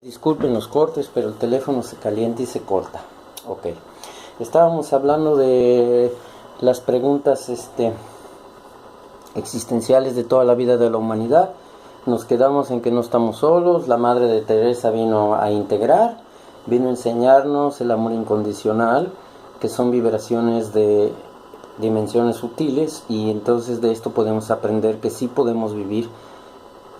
Disculpen los cortes, pero el teléfono se calienta y se corta. Ok. Estábamos hablando de las preguntas existenciales de toda la vida de la humanidad. Nos quedamos en que no estamos solos. La Madre de Teresa vino a integrar, vino a enseñarnos el amor incondicional, que son vibraciones de dimensiones sutiles, y entonces de esto podemos aprender que sí podemos vivir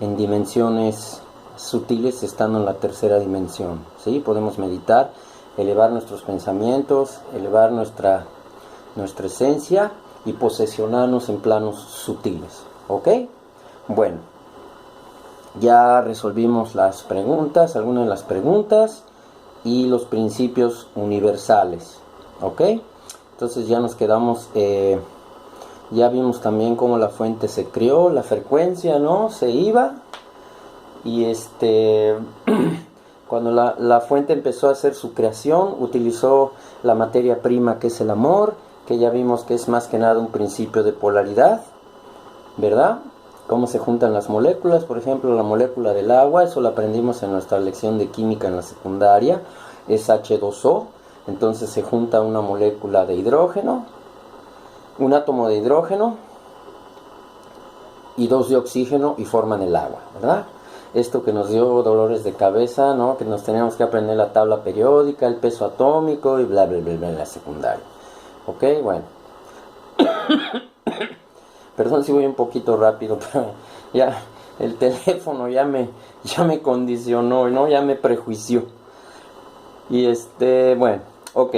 en dimensiones sutiles estando en la tercera dimensión, ¿sí? Podemos meditar, elevar nuestros pensamientos, elevar nuestra esencia y posesionarnos en planos sutiles, ¿ok? Bueno, ya resolvimos las preguntas, algunas de las preguntas y los principios universales, ¿ok? Entonces ya nos quedamos, ya vimos también cómo la fuente se creó, la frecuencia, ¿no? Se iba. Y cuando la fuente empezó a hacer su creación, utilizó la materia prima que es el amor, que ya vimos que es más que nada un principio de polaridad, ¿verdad? Cómo se juntan las moléculas, por ejemplo, la molécula del agua, eso lo aprendimos en nuestra lección de química en la secundaria, es H2O, entonces se junta una molécula de hidrógeno, un átomo de hidrógeno y dos de oxígeno y forman el agua, ¿verdad? Esto que nos dio dolores de cabeza, ¿no? Que nos teníamos que aprender la tabla periódica, el peso atómico y bla, bla, bla, bla en la secundaria. ¿Ok? Bueno. Perdón si voy un poquito rápido, pero ya el teléfono ya me condicionó, ¿no? Ya me prejuició. Y bueno, ok.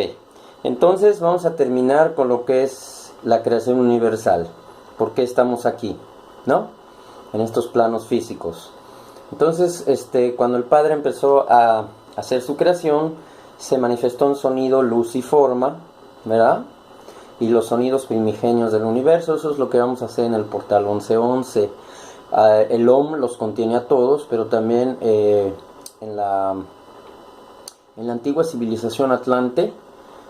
Entonces vamos a terminar con lo que es la creación universal. ¿Por qué estamos aquí? ¿No? En estos planos físicos. Entonces, cuando el Padre empezó a hacer su creación, se manifestó un sonido, luz y forma, ¿verdad? Y los sonidos primigenios del universo, eso es lo que vamos a hacer en el portal 1111. El Om los contiene a todos, pero también en la antigua civilización atlante,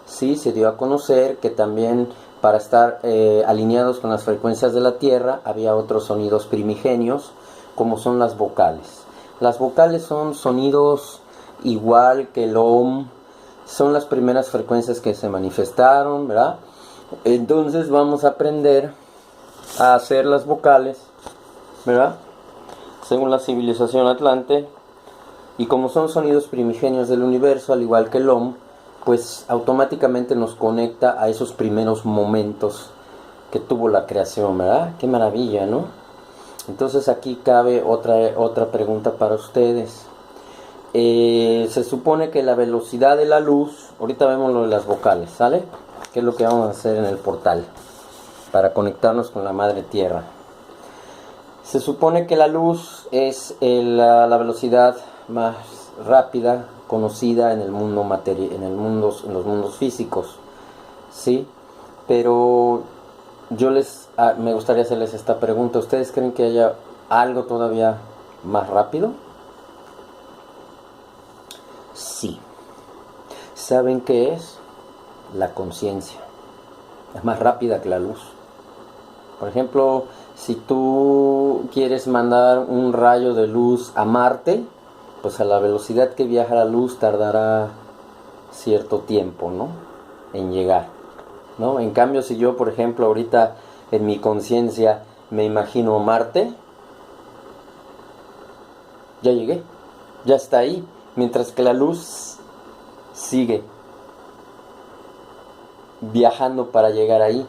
sí, se dio a conocer que también para estar alineados con las frecuencias de la Tierra, había otros sonidos primigenios, como son las vocales. Las vocales son sonidos igual que el Om, son las primeras frecuencias que se manifestaron, ¿verdad? Entonces vamos a aprender a hacer las vocales, ¿verdad? Según la civilización atlante, y como son sonidos primigenios del universo, al igual que el Om, pues automáticamente nos conecta a esos primeros momentos que tuvo la creación, ¿verdad? Qué maravilla, ¿no? Entonces aquí cabe otra pregunta para ustedes. Se supone que la velocidad de la luz, ahorita vemos lo de las vocales, ¿sale? ¿Qué es lo que vamos a hacer en el portal para conectarnos con la Madre Tierra? Se supone que la luz es la velocidad más rápida conocida en el mundo en los mundos físicos, ¿sí? Pero me gustaría hacerles esta pregunta. ¿Ustedes creen que haya algo todavía más rápido? Sí. ¿Saben qué es? La conciencia. Es más rápida que la luz. Por ejemplo, si tú quieres mandar un rayo de luz a Marte, pues a la velocidad que viaja la luz tardará cierto tiempo, ¿no? En llegar, ¿no? En cambio, si yo, por ejemplo, ahorita en mi conciencia me imagino Marte, ya llegué, ya está ahí, mientras que la luz sigue viajando para llegar ahí.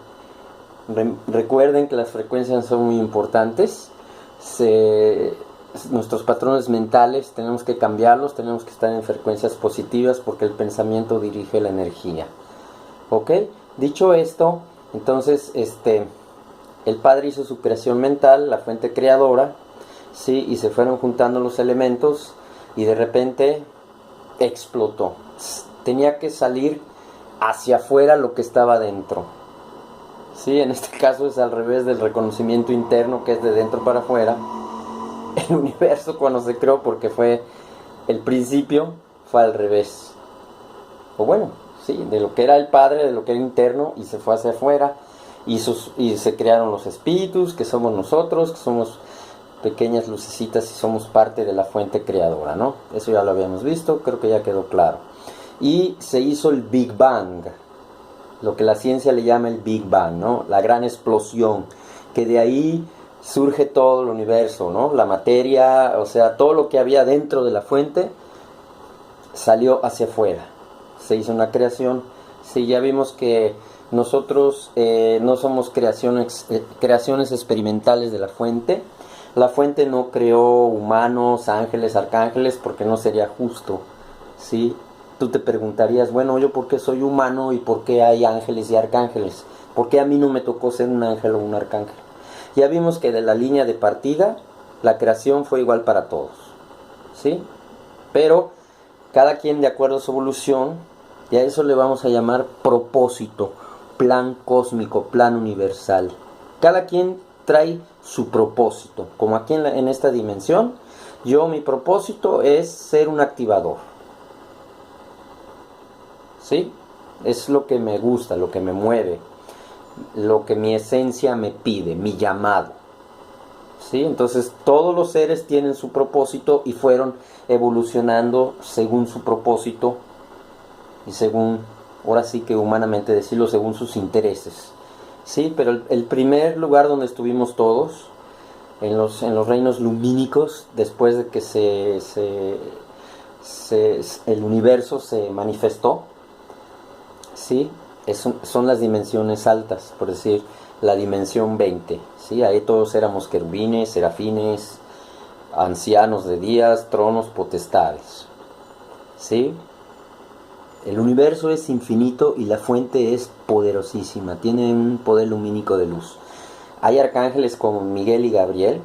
Recuerden que las frecuencias son muy importantes. Nuestros patrones mentales tenemos que cambiarlos, tenemos que estar en frecuencias positivas, porque el pensamiento dirige la energía. ¿Ok? Dicho esto, entonces el Padre hizo su creación mental, la fuente creadora, ¿sí? Y se fueron juntando los elementos y de repente explotó. Tenía que salir hacia afuera lo que estaba dentro, ¿sí? En este caso es al revés del reconocimiento interno, que es de dentro para afuera. El universo, cuando se creó, porque fue el principio, fue al revés. O bueno, sí, de lo que era el Padre, de lo que era interno, y se fue hacia afuera. Y se crearon los espíritus, que somos nosotros, que somos pequeñas lucecitas y somos parte de la fuente creadora, ¿no? Eso ya lo habíamos visto, creo que ya quedó claro. Y se hizo el Big Bang, lo que la ciencia le llama el Big Bang, ¿no? La gran explosión, que de ahí surge todo el universo, ¿no? La materia, o sea, todo lo que había dentro de la fuente salió hacia afuera. Se hizo una creación. Sí, ya vimos que nosotros no somos creaciones experimentales de la fuente. La fuente no creó humanos, ángeles, arcángeles, porque no sería justo, ¿sí? Tú te preguntarías, bueno, ¿yo por qué soy humano y por qué hay ángeles y arcángeles? ¿Por qué a mí no me tocó ser un ángel o un arcángel? Ya vimos que de la línea de partida, la creación fue igual para todos, ¿sí? Pero cada quien de acuerdo a su evolución, y a eso le vamos a llamar propósito, plan cósmico, plan universal. Cada quien trae su propósito, como aquí en esta dimensión, mi propósito es ser un activador, ¿sí? Es lo que me gusta, lo que me mueve, lo que mi esencia me pide, mi llamado, ¿sí? Entonces todos los seres tienen su propósito y fueron evolucionando según su propósito y según, ahora sí que humanamente decirlo, según sus intereses, ¿sí? Pero el primer lugar donde estuvimos todos, en los reinos lumínicos, después de que el universo se manifestó, ¿sí? Son las dimensiones altas, por decir, la dimensión 20, ¿sí? Ahí todos éramos querubines, serafines, ancianos de días, tronos, potestades, ¿sí? El universo es infinito y la fuente es poderosísima, tiene un poder lumínico de luz. Hay arcángeles como Miguel y Gabriel,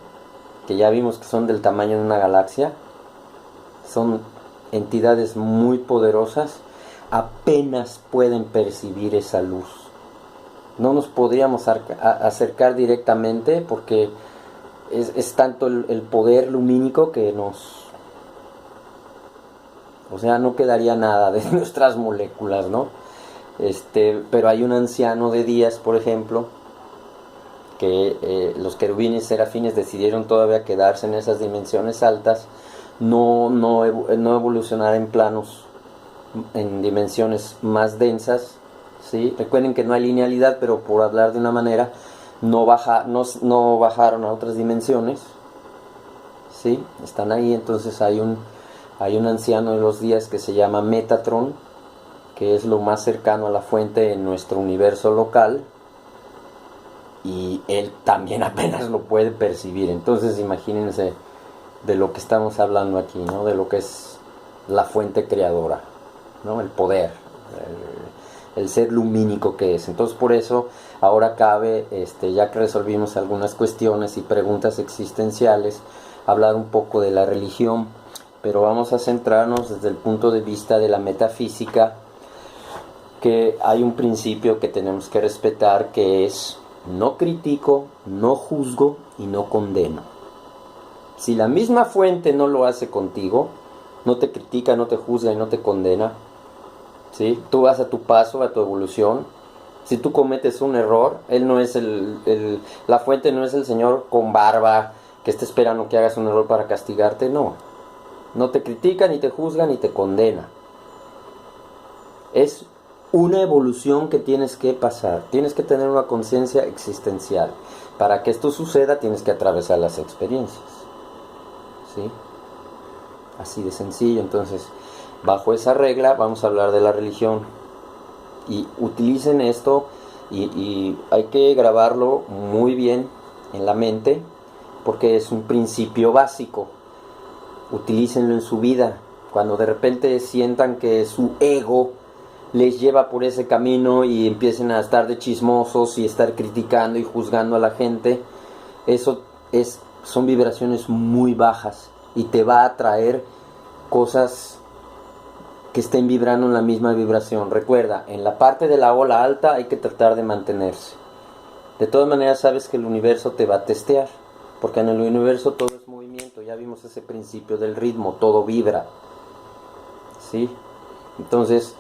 que ya vimos que son del tamaño de una galaxia, son entidades muy poderosas, apenas pueden percibir esa luz. No nos podríamos acercar directamente porque es tanto el poder lumínico que o sea, no quedaría nada de nuestras moléculas, ¿no? Pero hay un anciano de días, por ejemplo, que los querubines y serafines decidieron todavía quedarse en esas dimensiones altas, no evolucionar en planos, en dimensiones más densas, ¿sí? Recuerden que no hay linealidad, pero por hablar de una manera, no bajaron a otras dimensiones, ¿sí? Están ahí. Entonces hay un anciano de los días que se llama Metatron, que es lo más cercano a la fuente en nuestro universo local, y él también apenas lo puede percibir. Entonces imagínense de lo que estamos hablando aquí, ¿no? De lo que es la fuente creadora, ¿no? El poder, el ser lumínico que es. Entonces por eso ahora cabe, ya que resolvimos algunas cuestiones y preguntas existenciales, hablar un poco de la religión, pero vamos a centrarnos desde el punto de vista de la metafísica, que hay un principio que tenemos que respetar, que es: no critico, no juzgo y no condeno. Si la misma fuente no lo hace contigo, no te critica, no te juzga y no te condena, ¿sí? Tú vas a tu paso, a tu evolución. Si tú cometes un error, él no es la fuente no es el Señor con barba que está esperando que hagas un error para castigarte, no. No te critica, ni te juzga, ni te condena. Es una evolución que tienes que pasar. Tienes que tener una conciencia existencial. Para que esto suceda, tienes que atravesar las experiencias, ¿sí? Así de sencillo. Entonces, bajo esa regla, vamos a hablar de la religión. Y utilicen esto, y hay que grabarlo muy bien en la mente, porque es un principio básico. Utilícenlo en su vida. Cuando de repente sientan que su ego les lleva por ese camino y empiecen a estar de chismosos y estar criticando y juzgando a la gente, son vibraciones muy bajas y te va a traer cosas que estén vibrando en la misma vibración. Recuerda, en la parte de la ola alta hay que tratar de mantenerse. De todas maneras, sabes que el universo te va a testear, porque en el universo todo es movimiento. Ya vimos ese principio del ritmo, todo vibra, ¿sí? Entonces,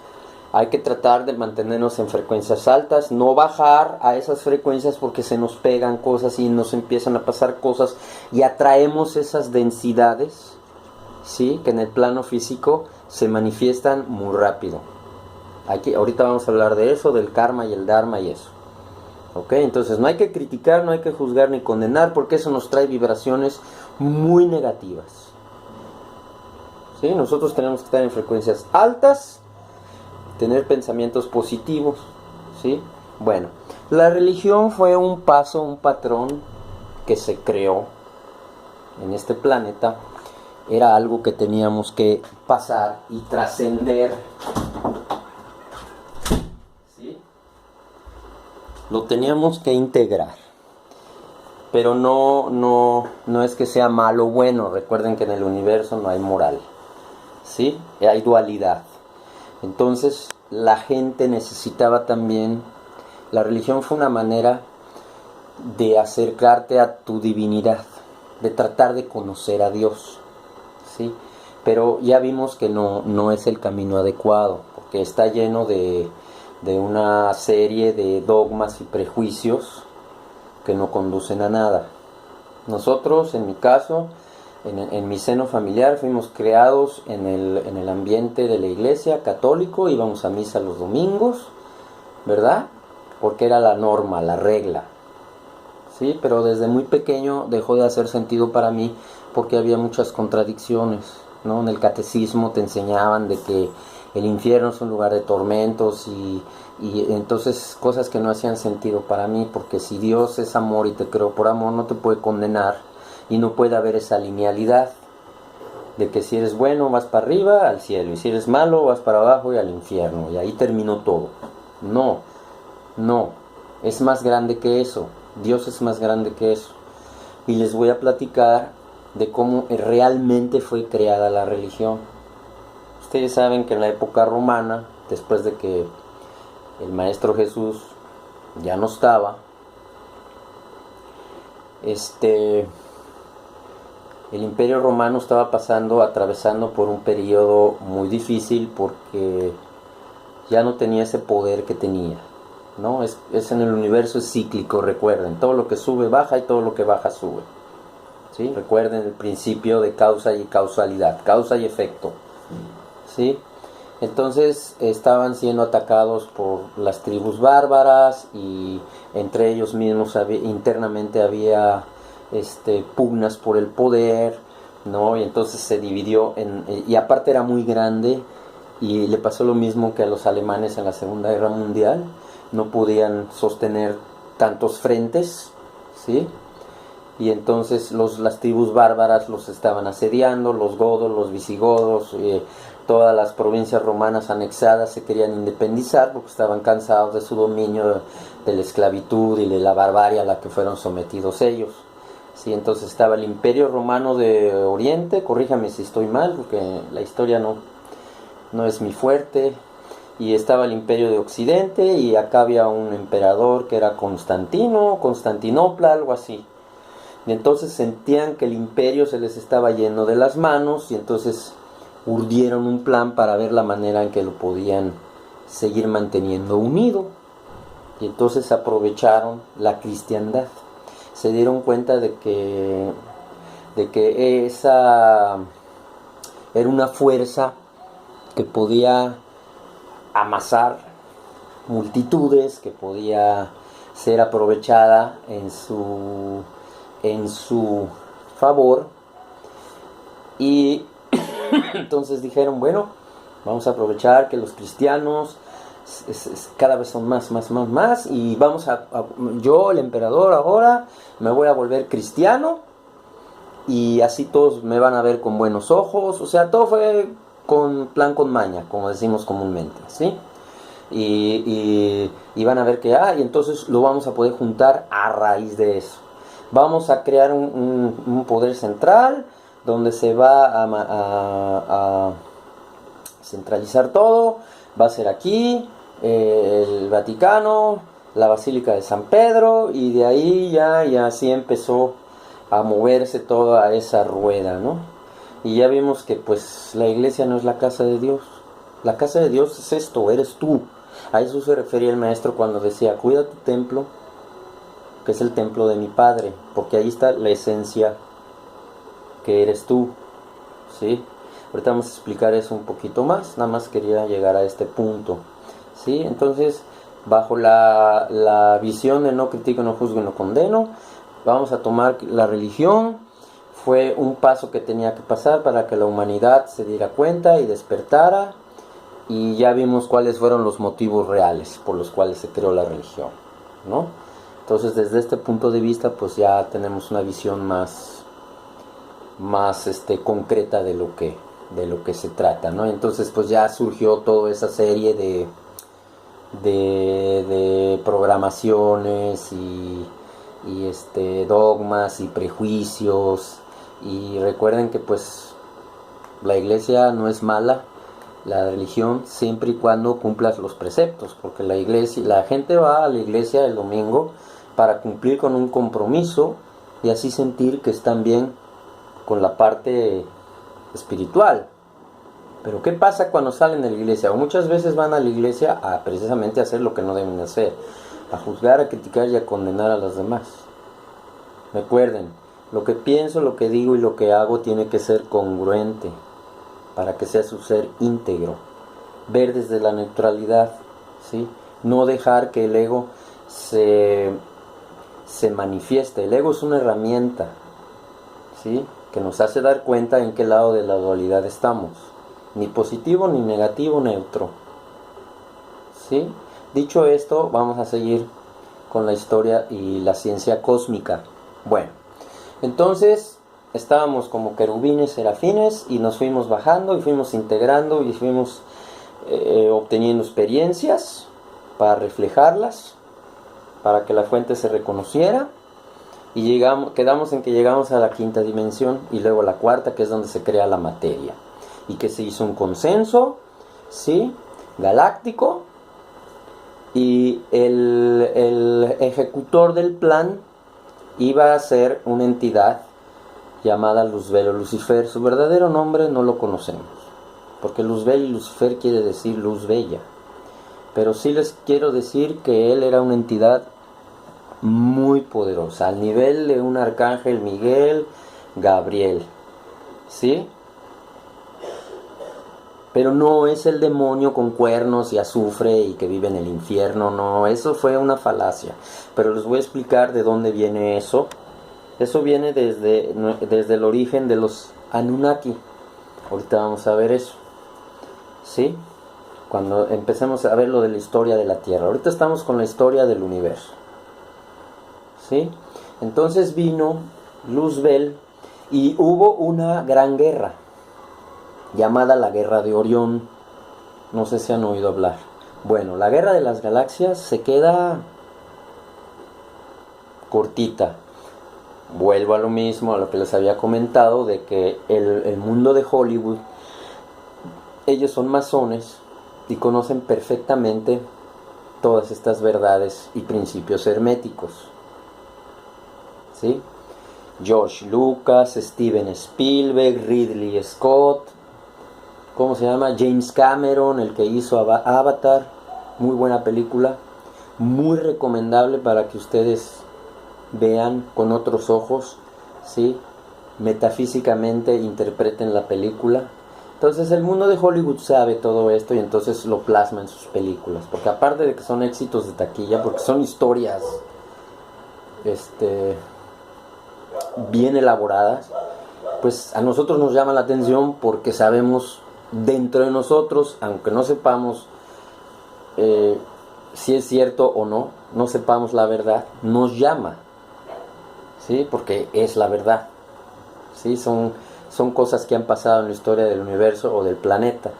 Hay que tratar de mantenernos en frecuencias altas, no bajar a esas frecuencias porque se nos pegan cosas y nos empiezan a pasar cosas y atraemos esas densidades, ¿sí? Que en el plano físico se manifiestan muy rápido. Ahorita vamos a hablar de eso, del karma y el dharma y eso. ¿Ok? Entonces no hay que criticar, no hay que juzgar ni condenar porque eso nos trae vibraciones muy negativas. ¿Sí? Nosotros tenemos que estar en frecuencias altas, tener pensamientos positivos, ¿sí? Bueno, la religión fue un paso, un patrón que se creó en este planeta. Era algo que teníamos que pasar y trascender, ¿sí? Lo teníamos que integrar. Pero no es que sea malo o bueno. Recuerden que en el universo no hay moral, ¿sí? Hay dualidad. Entonces la gente necesitaba también, la religión fue una manera de acercarte a tu divinidad, de tratar de conocer a Dios, ¿sí? Pero ya vimos que no es el camino adecuado, porque está lleno de una serie de dogmas y prejuicios que no conducen a nada. Nosotros, en mi caso, en mi seno familiar, fuimos creados en el ambiente de la iglesia católico, íbamos a misa los domingos, ¿verdad? Porque era la norma, la regla, ¿sí? Pero desde muy pequeño dejó de hacer sentido para mí porque había muchas contradicciones, ¿no? En el catecismo te enseñaban de que el infierno es un lugar de tormentos y entonces cosas que no hacían sentido para mí, porque si Dios es amor y te creó por amor, no te puede condenar y no puede haber esa linealidad de que si eres bueno vas para arriba al cielo y si eres malo vas para abajo y al infierno y ahí terminó todo. No, es más grande que eso. Dios es más grande que eso. Y les voy a platicar de cómo realmente fue creada la religión. Ustedes saben que en la época romana, después de que el Maestro Jesús ya no estaba, el Imperio Romano estaba atravesando por un periodo muy difícil porque ya no tenía ese poder que tenía, ¿no? Es en el universo, es cíclico, recuerden, todo lo que sube baja y todo lo que baja sube, ¿sí? Recuerden el principio de causa y causalidad, causa y efecto, ¿sí? Entonces estaban siendo atacados por las tribus bárbaras y entre ellos mismos internamente había pugnas por el poder, ¿no? Y entonces se dividió y aparte era muy grande y le pasó lo mismo que a los alemanes en la Segunda Guerra Mundial, no podían sostener tantos frentes, ¿sí? Y entonces las tribus bárbaras los estaban asediando, los godos, los visigodos, todas las provincias romanas anexadas se querían independizar porque estaban cansados de su dominio, de la esclavitud y de la barbarie a la que fueron sometidos ellos. Sí, entonces estaba el Imperio Romano de Oriente, corríjame si estoy mal porque la historia no es mi fuerte, y estaba el Imperio de Occidente y acá había un emperador que era Constantinopla, algo así. Y entonces sentían que el imperio se les estaba yendo de las manos y entonces urdieron un plan para ver la manera en que lo podían seguir manteniendo unido. Y entonces aprovecharon la cristiandad. Se dieron cuenta de que esa era una fuerza que podía amasar multitudes, que podía ser aprovechada en su favor. Y entonces dijeron, bueno, vamos a aprovechar que los cristianos cada vez son más y yo, el emperador, ahora me voy a volver cristiano y así todos me van a ver con buenos ojos. O sea, todo fue con maña, como decimos comúnmente, ¿sí? Y van a ver que y entonces lo vamos a poder juntar a raíz de eso. Vamos a crear un poder central donde se va a centralizar todo. Va a ser aquí, el Vaticano, la Basílica de San Pedro, y de ahí ya así empezó a moverse toda esa rueda, ¿no? Y ya vimos que pues la iglesia no es la casa de Dios, La casa de Dios es esto, eres tú. A eso se refería el maestro cuando decía, cuida tu templo, que es el templo de mi Padre, porque ahí está la esencia que eres tú, ¿sí? Ahorita vamos a explicar eso un poquito más, nada más quería llegar a este punto, ¿sí? Entonces, bajo la visión de no critico, no juzgo y no condeno, vamos a tomar la religión. Fue un paso que tenía que pasar para que la humanidad se diera cuenta y despertara, y ya vimos cuáles fueron los motivos reales por los cuales se creó la religión, ¿no? Entonces, desde este punto de vista, pues ya tenemos una visión más concreta de lo que se trata, ¿no? Entonces, pues ya surgió toda esa serie de programaciones y dogmas y prejuicios. Y recuerden que pues la iglesia no es mala, la religión, siempre y cuando cumplas los preceptos, porque la gente va a la iglesia el domingo para cumplir con un compromiso y así sentir que están bien con la parte espiritual. Pero ¿qué pasa cuando salen de la iglesia? O muchas veces van a la iglesia a precisamente hacer lo que no deben hacer, a juzgar, a criticar y a condenar a los demás. Recuerden, lo que pienso, lo que digo y lo que hago tiene que ser congruente para que sea su ser íntegro. Ver desde la neutralidad, ¿sí? No dejar que el ego se manifieste. El ego es una herramienta, ¿sí?, que nos hace dar cuenta en qué lado de la dualidad estamos. Ni positivo, ni negativo, neutro. ¿Sí? Dicho esto, vamos a seguir con la historia y la ciencia cósmica. Bueno, entonces estábamos como querubines, serafines, y nos fuimos bajando y fuimos integrando y fuimos obteniendo experiencias para reflejarlas, para que la fuente se reconociera. Y quedamos en que llegamos a la quinta dimensión y luego a la cuarta, que es donde se crea la materia. Y que se hizo un consenso, ¿sí?, galáctico, y el ejecutor del plan iba a ser una entidad llamada Luzbel o Lucifer. Su verdadero nombre no lo conocemos, porque Luzbel y Lucifer quiere decir luz bella. Pero sí les quiero decir que él era una entidad muy poderosa, al nivel de un arcángel Miguel, Gabriel, ¿sí? Pero no es el demonio con cuernos y azufre y que vive en el infierno, no, eso fue una falacia. Pero les voy a explicar de dónde viene eso. Eso viene desde el origen de los Anunnaki. Ahorita vamos a ver eso, ¿sí? Cuando empecemos a ver lo de la historia de la Tierra. Ahorita estamos con la historia del universo, ¿sí? Entonces vino Luzbel y hubo una gran guerra llamada la Guerra de Orión. No sé si han oído hablar. Bueno, la Guerra de las Galaxias se queda cortita. Vuelvo a lo mismo, a lo que les había comentado, de que el mundo de Hollywood, ellos son masones y conocen perfectamente todas estas verdades y principios herméticos, ¿sí? George Lucas, Steven Spielberg, Ridley Scott, ¿cómo se llama? James Cameron, el que hizo Avatar, muy buena película, muy recomendable para que ustedes vean con otros ojos, ¿sí? Metafísicamente interpreten la película. Entonces el mundo de Hollywood sabe todo esto y entonces lo plasma en sus películas, porque aparte de que son éxitos de taquilla, porque son historias bien elaboradas, pues a nosotros nos llama la atención porque sabemos dentro de nosotros, aunque no sepamos si es cierto o no, no sepamos la verdad, nos llama, ¿sí? Porque es la verdad, ¿sí? Son cosas que han pasado en la historia del universo o del planeta,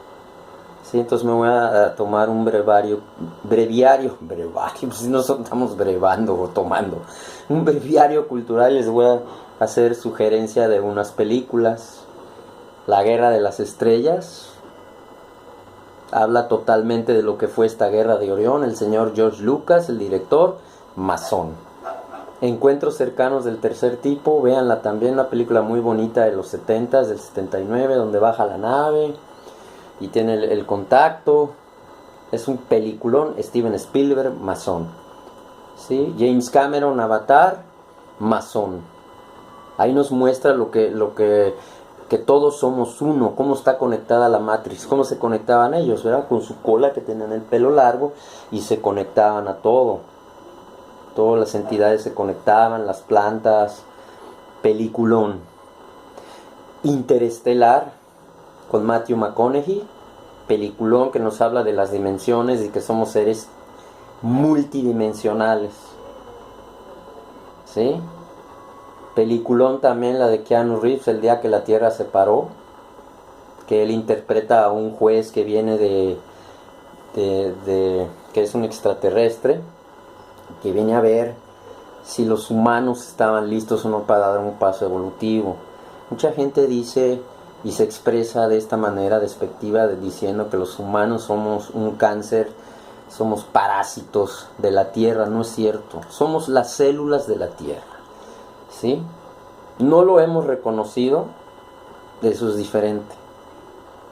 ¿sí? Entonces me voy a tomar un breviario, pues no estamos brevando o tomando, un breviario cultural. Les voy a hacer sugerencia de unas películas. La Guerra de las Estrellas habla totalmente de lo que fue esta Guerra de Orión. El señor George Lucas, el director, masón. Encuentros cercanos del tercer tipo, véanla también, una película muy bonita de los 70s, del 79, donde baja la nave. y tiene el Contacto. Es un peliculón. Steven Spielberg, masón. ¿Sí? James Cameron, Avatar, masón. Ahí nos muestra que todos somos uno, cómo está conectada la Matrix, cómo se conectaban ellos, ¿verdad? Con su cola, que tenían el pelo largo, y se conectaban a todo. Todas las entidades se conectaban, las plantas. Peliculón. Interestelar, con Matthew McConaughey. Peliculón que nos habla de las dimensiones y que somos seres multidimensionales. ¿Sí? Peliculón también la de Keanu Reeves, El día que la Tierra se paró, que él interpreta a un juez que viene que es un extraterrestre, que viene a ver si los humanos estaban listos o no para dar un paso evolutivo. Mucha gente dice y se expresa de esta manera despectiva, diciendo que los humanos somos un cáncer, somos parásitos de la Tierra. No es cierto, somos las células de la Tierra. ¿Sí? No lo hemos reconocido, eso es diferente.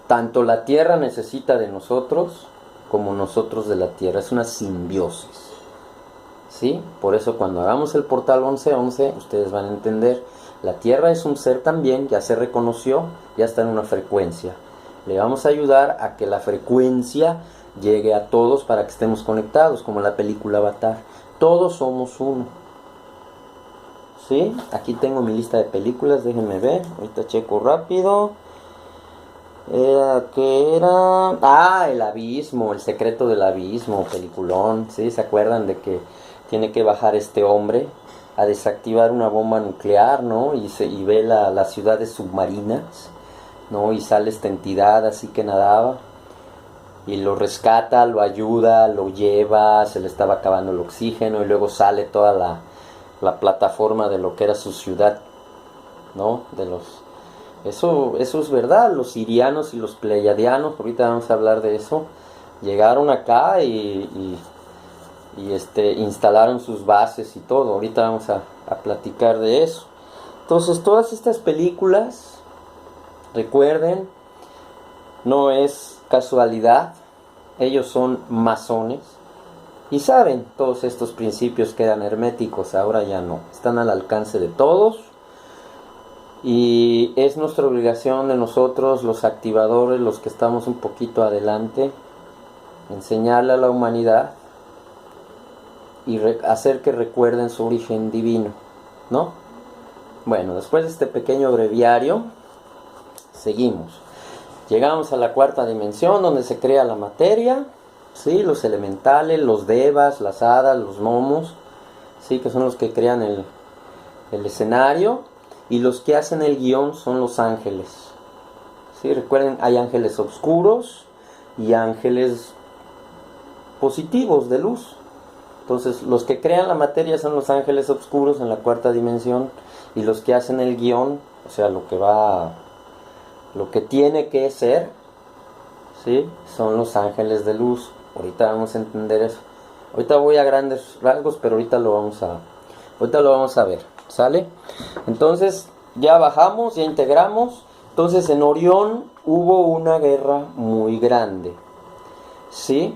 Tanto la Tierra necesita de nosotros como nosotros de la Tierra, es una simbiosis. ¿Sí? Por eso cuando hagamos el portal 1111, ustedes van a entender, la Tierra es un ser también, ya se reconoció, ya está en una frecuencia. Le vamos a ayudar a que la frecuencia llegue a todos para que estemos conectados, como la película Avatar. Todos somos uno. ¿Sí? Aquí tengo mi lista de películas, déjenme ver, ahorita checo rápido. ¿Qué era? Ah, El Abismo, El secreto del abismo, peliculón. ¿Sí? ¿Se acuerdan de que tiene que bajar este hombre a desactivar una bomba nuclear, ¿no? Y ve las ciudades submarinas, ¿no? Y sale esta entidad así que nadaba y lo rescata, lo ayuda, lo lleva, se le estaba acabando el oxígeno, y luego sale toda la plataforma de lo que era su ciudad, ¿no? Eso es verdad. Los sirianos y los pleiadianos, ahorita vamos a hablar de eso, llegaron acá y instalaron sus bases y todo. Ahorita vamos a platicar de eso. Entonces, todas estas películas, recuerden, no es casualidad. Ellos son masones y saben todos estos principios que eran herméticos, ahora ya no, están al alcance de todos. Y es nuestra obligación de nosotros, los activadores, los que estamos un poquito adelante, enseñarle a la humanidad y hacer que recuerden su origen divino, ¿no? Bueno, después de este pequeño breviario, seguimos. Llegamos a la cuarta dimensión, donde se crea la materia, ¿sí? Los elementales, los devas, las hadas, los gnomos, ¿sí? Que son los que crean el escenario, y los que hacen el guión son los ángeles, ¿sí? Recuerden, hay ángeles oscuros y ángeles positivos de luz. Entonces, los que crean la materia son los ángeles oscuros en la cuarta dimensión, y los que hacen el guión, o sea, lo que tiene que ser, ¿sí? Son los ángeles de luz. Ahorita vamos a entender eso. Ahorita voy a grandes rasgos, pero ahorita lo vamos a ver, ¿sale? Entonces, ya bajamos, ya integramos. Entonces, en Orión hubo una guerra muy grande, ¿sí?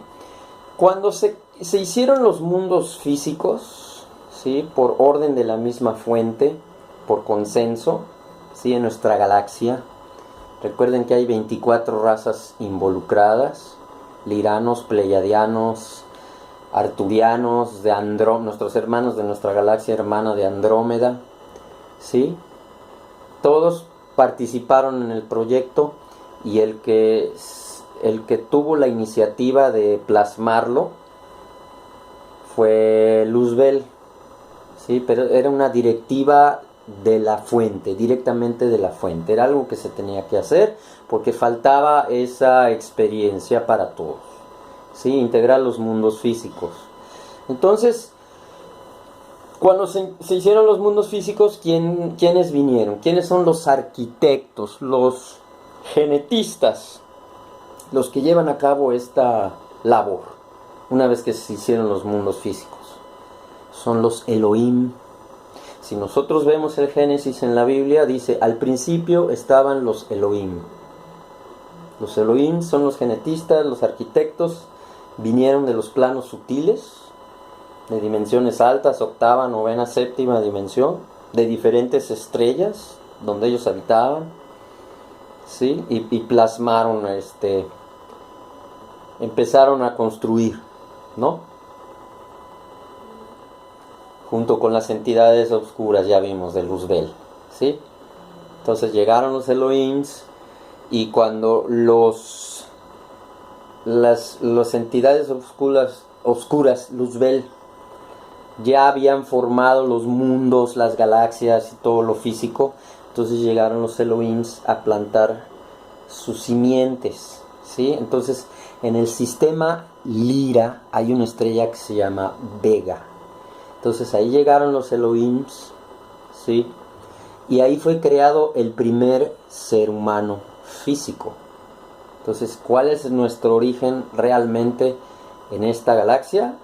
Cuando se hicieron los mundos físicos, ¿sí? Por orden de la misma fuente, por consenso, ¿sí? En nuestra galaxia. Recuerden que hay 24 razas involucradas: liranos, pleiadianos, arturianos, nuestros hermanos de nuestra galaxia hermana de Andrómeda, ¿sí? Todos participaron en el proyecto, y el que tuvo la iniciativa de plasmarlo fue Luzbel, ¿sí? Pero era una directiva de la fuente, directamente de la fuente. Era algo que se tenía que hacer porque faltaba esa experiencia para todos, ¿sí? Integrar los mundos físicos. Entonces, cuando se hicieron los mundos físicos, ¿quiénes vinieron? ¿Quiénes son los arquitectos, los genetistas, los que llevan a cabo esta labor una vez que se hicieron los mundos físicos? Son los Elohim. Si nosotros vemos el Génesis en la Biblia, dice: al principio estaban los Elohim. Los Elohim son los genetistas, los arquitectos, vinieron de los planos sutiles, de dimensiones altas, octava, novena, séptima dimensión, de diferentes estrellas donde ellos habitaban, ¿sí? Y plasmaron, empezaron a construir, ¿no? Junto con las entidades oscuras, ya vimos, de Luzbel, ¿sí? Entonces llegaron los Elohims, y cuando las entidades oscuras, Luzbel, ya habían formado los mundos, las galaxias y todo lo físico, entonces llegaron los Elohims a plantar sus simientes, ¿sí? Entonces, en el sistema Lira hay una estrella que se llama Vega. Entonces ahí llegaron los Elohims, ¿sí? Y ahí fue creado el primer ser humano físico. Entonces, ¿cuál es nuestro origen realmente en esta galaxia?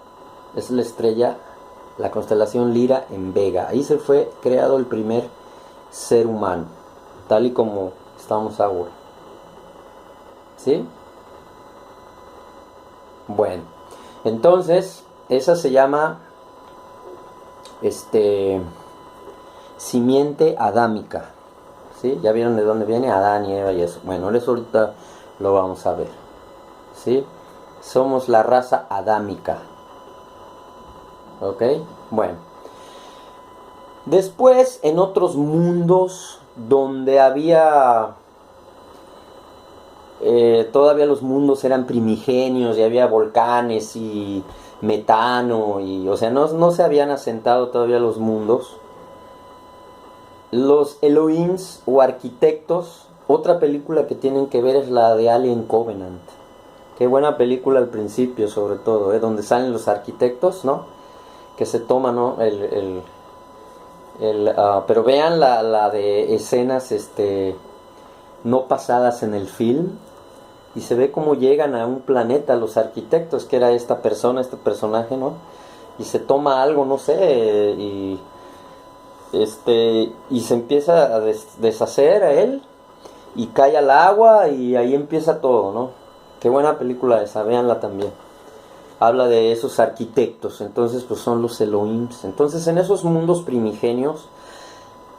Es la estrella, la constelación Lira en Vega. Ahí se fue creado el primer ser humano, tal y como estamos ahora. ¿Sí? Bueno, entonces, esa se llama simiente adámica, ¿sí? Ya vieron de dónde viene Adán y Eva y eso. Bueno, eso ahorita lo vamos a ver, ¿sí? Somos la raza adámica, ¿ok? Bueno, después en otros mundos donde había todavía los mundos eran primigenios y había volcanes y metano, y o sea, no se habían asentado todavía los mundos. Los Elohims o arquitectos, otra película que tienen que ver es la de Alien Covenant. Qué buena película al principio, sobre todo, donde salen los arquitectos, ¿no? Que se toman, ¿no? Pero vean la de escenas no pasadas en el film, y se ve cómo llegan a un planeta los arquitectos, que era esta persona, este personaje, ¿no? Y se toma algo, no sé, y se empieza a deshacer a él, y cae al agua, y ahí empieza todo, ¿no? Qué buena película esa, véanla también. Habla de esos arquitectos, entonces pues son los Elohims. Entonces en esos mundos primigenios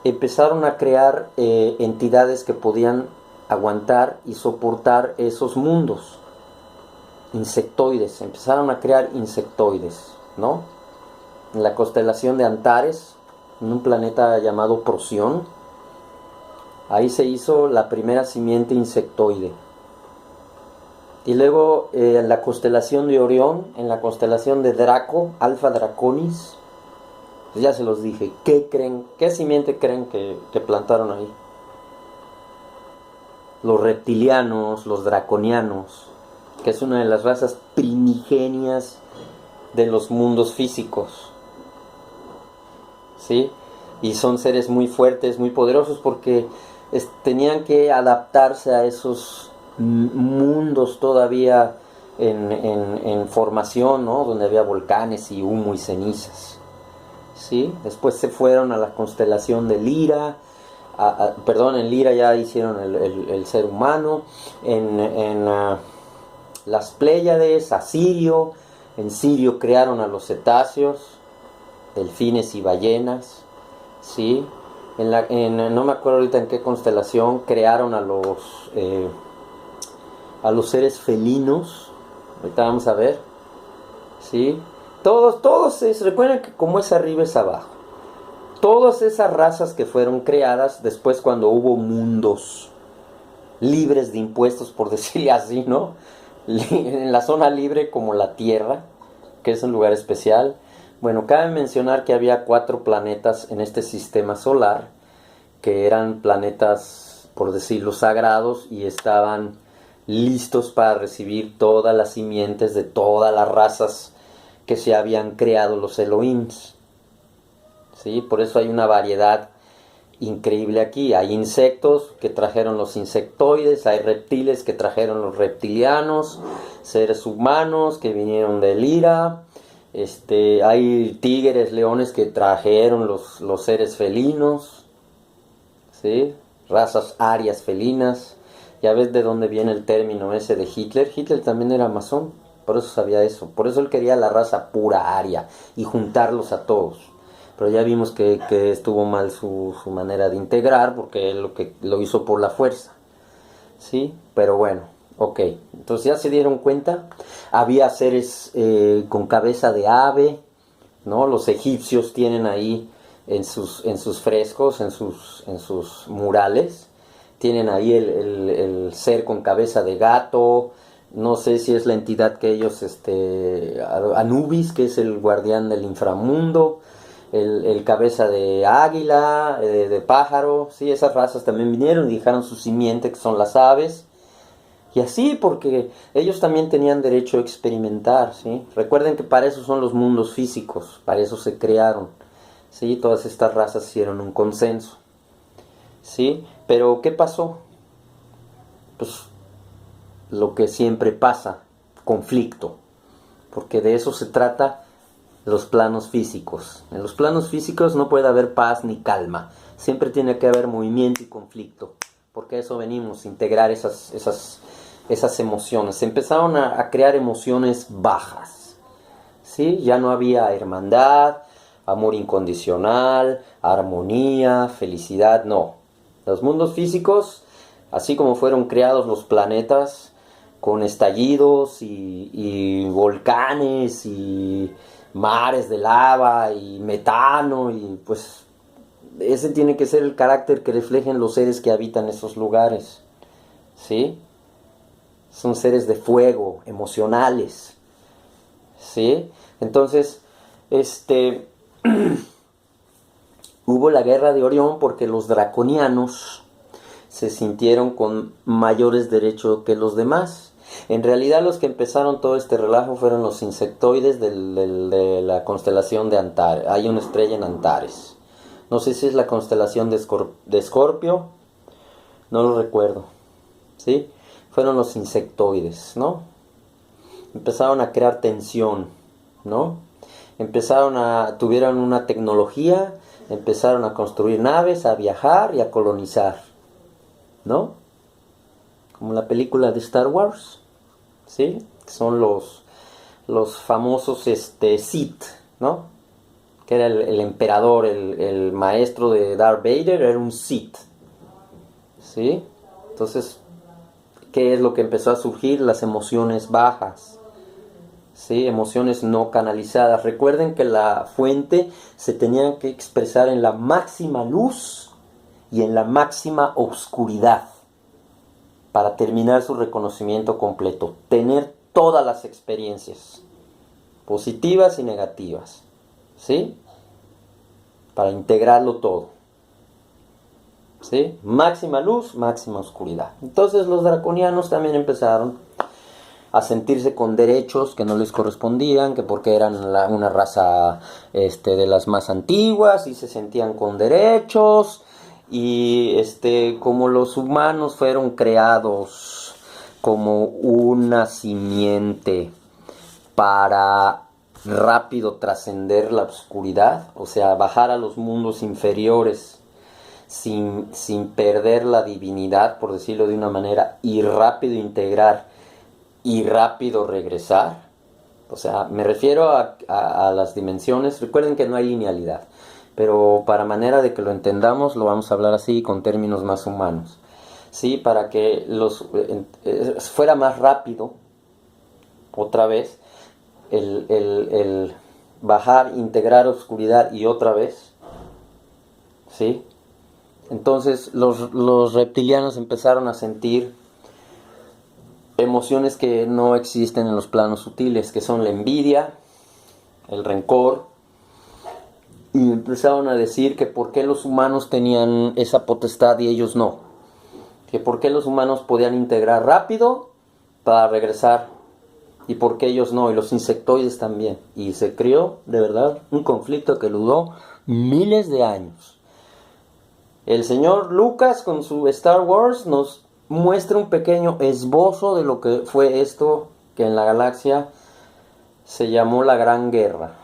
empezaron a crear entidades que podían aguantar y soportar esos mundos. Insectoides, empezaron a crear insectoides, ¿no? En la constelación de Antares, en un planeta llamado Procyon, ahí se hizo la primera simiente insectoide. Y luego en la constelación de Orión, en la constelación de Draco, Alfa Draconis, pues ya se los dije, ¿qué simiente creen que plantaron ahí? Los reptilianos, los draconianos, que es una de las razas primigenias de los mundos físicos, ¿sí? Y son seres muy fuertes, muy poderosos, porque tenían que adaptarse a esos mundos todavía en formación, ¿no? Donde había volcanes y humo y cenizas, ¿sí? Después se fueron a la constelación de Lira. En Lira ya hicieron el ser humano. En las Pléyades, a Sirio. En Sirio crearon a los cetáceos, delfines y ballenas, ¿sí? No me acuerdo ahorita en qué constelación crearon a los seres felinos. Ahorita vamos a ver, ¿sí? Todos recuerden que como es arriba es abajo. Todas esas razas que fueron creadas después, cuando hubo mundos libres de impuestos, por decirle así, ¿no? En la zona libre como la Tierra, que es un lugar especial. Bueno, cabe mencionar que había 4 planetas en este sistema solar, que eran planetas, por decirlo, sagrados, y estaban listos para recibir todas las simientes de todas las razas que se habían creado los Elohims, ¿sí? Por eso hay una variedad increíble aquí. Hay insectos que trajeron los insectoides, hay reptiles que trajeron los reptilianos, seres humanos que vinieron de Lira, hay tigres, leones que trajeron los seres felinos, ¿sí? Razas arias felinas, Ya ves de dónde viene el término ese de Hitler. Hitler también era masón, por eso sabía eso. Por eso él quería la raza pura aria y juntarlos a todos. Pero ya vimos que estuvo mal su manera de integrar, porque él lo hizo por la fuerza. ¿Sí? Pero bueno, ok. Entonces ya se dieron cuenta. Había seres con cabeza de ave, ¿no? Los egipcios tienen ahí en sus frescos, en sus murales, tienen ahí el ser con cabeza de gato. No sé si es la entidad que ellos, Anubis, que es el guardián del inframundo, el cabeza de águila, de pájaro. Sí, esas razas también vinieron y dejaron su simiente, que son las aves. Y así, porque ellos también tenían derecho a experimentar, ¿sí? Recuerden que para eso son los mundos físicos, para eso se crearon, ¿sí? Todas estas razas hicieron un consenso, ¿sí? Pero, ¿qué pasó? Pues lo que siempre pasa, conflicto, porque de eso se trata los planos físicos. En los planos físicos no puede haber paz ni calma, siempre tiene que haber movimiento y conflicto, porque a eso venimos, integrar esas emociones. Se empezaron a crear emociones bajas, ¿sí? Ya no había hermandad, amor incondicional, armonía, felicidad, no. Los mundos físicos, así como fueron creados los planetas, con estallidos y volcanes y mares de lava y metano, y pues ese tiene que ser el carácter que reflejen los seres que habitan esos lugares, ¿sí? Son seres de fuego, emocionales, ¿sí? Entonces, hubo la guerra de Orión porque los draconianos se sintieron con mayores derechos que los demás. En realidad los que empezaron todo este relajo fueron los insectoides de la constelación de Antares. Hay una estrella en Antares. No sé si es la constelación de Escorpio, no lo recuerdo, ¿sí? Fueron los insectoides, ¿no? Empezaron a crear tensión, ¿no? Tuvieron una tecnología, empezaron a construir naves, a viajar y a colonizar, ¿no? Como la película de Star Wars, ¿sí? Son los famosos Sith, ¿no? Que era el emperador, el maestro de Darth Vader, era un Sith, ¿sí? Entonces, ¿qué es lo que empezó a surgir? Las emociones bajas, ¿sí? Emociones no canalizadas. Recuerden que la fuente se tenía que expresar en la máxima luz y en la máxima oscuridad para terminar su reconocimiento completo. Tener todas las experiencias, positivas y negativas, ¿sí? Para integrarlo todo, ¿sí? Máxima luz, máxima oscuridad. Entonces los draconianos también empezaron a sentirse con derechos que no les correspondían, que porque eran una raza de las más antiguas y se sentían con derechos. Y como los humanos fueron creados como una simiente para rápido trascender la oscuridad, o sea, bajar a los mundos inferiores sin perder la divinidad, por decirlo de una manera, y rápido integrar y rápido regresar. O sea, me refiero a las dimensiones. Recuerden que no hay linealidad, pero para manera de que lo entendamos, lo vamos a hablar así, con términos más humanos, ¿sí? Para que fuera más rápido, otra vez, el bajar, integrar oscuridad y otra vez, ¿sí? Entonces los reptilianos empezaron a sentir emociones que no existen en los planos sutiles, que son la envidia, el rencor, y empezaron a decir que por qué los humanos tenían esa potestad y ellos no, que por qué los humanos podían integrar rápido para regresar y por qué ellos no, y los insectoides también. Y se creó de verdad un conflicto que duró miles de años. El señor Lucas con su Star Wars nos muestra un pequeño esbozo de lo que fue esto que en la galaxia se llamó la Gran Guerra.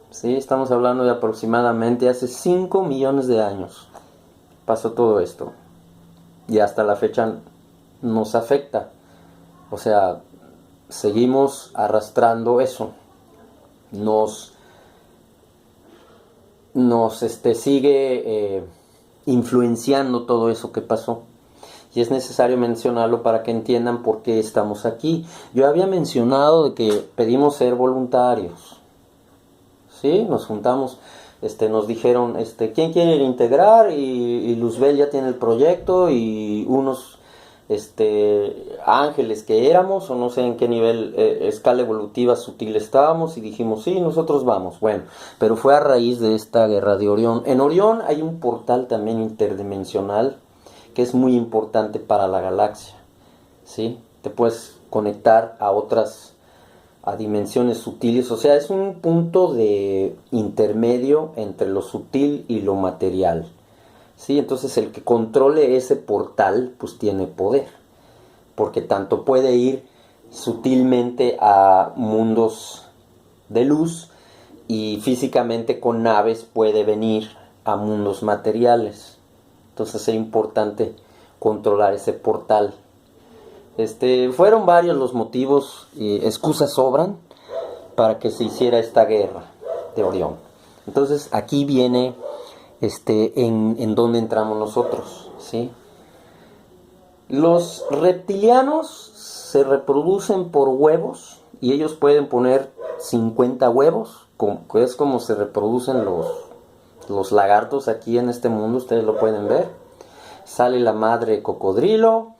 Sí, estamos hablando de aproximadamente hace 5 millones de años pasó todo esto. Y hasta la fecha nos afecta. O sea, seguimos arrastrando eso. Nos sigue influenciando todo eso que pasó. Y es necesario mencionarlo para que entiendan por qué estamos aquí. Yo había mencionado de que pedimos ser voluntarios. ¿Sí? Nos juntamos, nos dijeron, ¿quién quiere integrar? Y Luzbel ya tiene el proyecto y unos ángeles que éramos, o no sé en qué nivel, escala evolutiva sutil estábamos, y dijimos, sí, nosotros vamos. Bueno, pero fue a raíz de esta guerra de Orión. En Orión hay un portal también interdimensional que es muy importante para la galaxia, ¿sí? Te puedes conectar a dimensiones sutiles, o sea, es un punto de intermedio entre lo sutil y lo material, ¿sí? Entonces el que controle ese portal, pues tiene poder, porque tanto puede ir sutilmente a mundos de luz y físicamente con naves puede venir a mundos materiales. Entonces es importante controlar ese portal. Fueron varios los motivos y excusas sobran para que se hiciera esta guerra de Orión. Entonces aquí viene en donde entramos nosotros, ¿sí? Los reptilianos se reproducen por huevos y ellos pueden poner 50 huevos, que es como se reproducen los lagartos aquí en este mundo, ustedes lo pueden ver. Sale la madre cocodrilo,